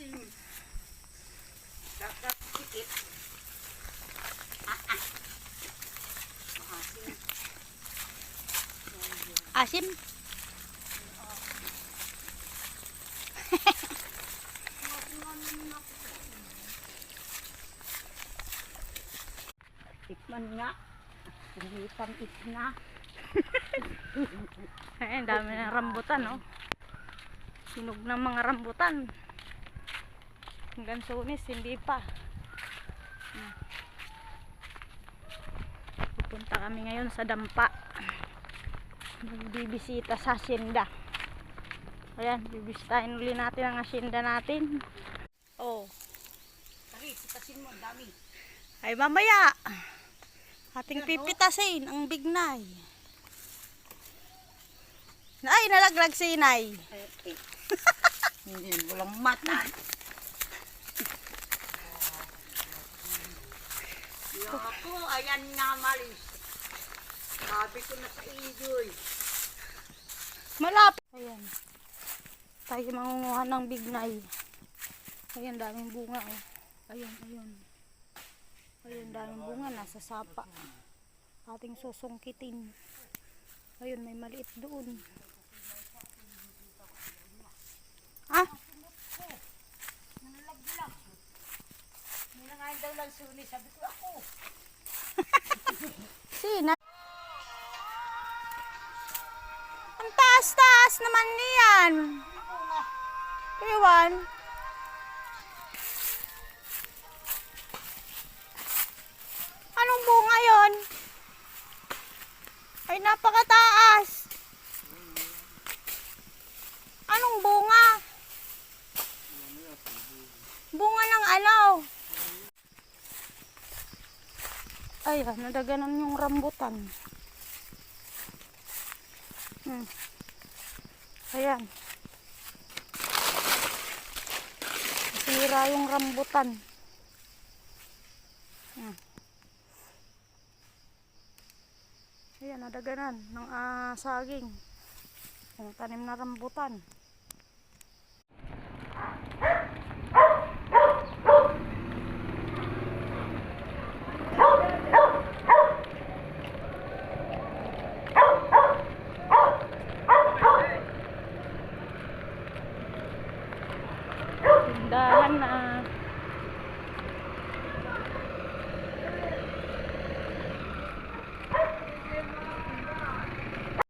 asim. Dapat sikit. Asim. Tikman nga. Hindi pang na. Ay, dami ng rambutan, oh. Hinog ng mga rambutan. Hanggang Sunis, hindi pa. Pupunta kami ngayon sa dampa. Bibisita sa hacienda. Ayan, bibisitahin uli natin ang hacienda natin. Oh. Tari, pitasin mo, dami. Ay, mamaya. Ating pipitasin ang bignay. Ay, nalaglag si Inay. Hindi, walang mata. Ako, ayan nga malis. Sabi ko na sa iyo eh. Malapit. Ayan. Tayo mangunguha ng bignay. Ayan, daming bunga, oh. Ayan, ayun. Ayun, daming bunga. Nasa sapa. Ating susungkitin. Ayun, may maliit doon. Ah? Nanalaglag. Ninangayin daw lang Sunis. Sabi ko ako. Sina? Ang taas-taas naman niyan. Iwan. Anong bunga yon? Ay, napakataas. Anong bunga? Bunga ng ano? Ayan, nadaganan yung rambutan. Ayan. Sira yung rambutan. Ayan, nadaganan ng saging. Yung tanim na rambutan.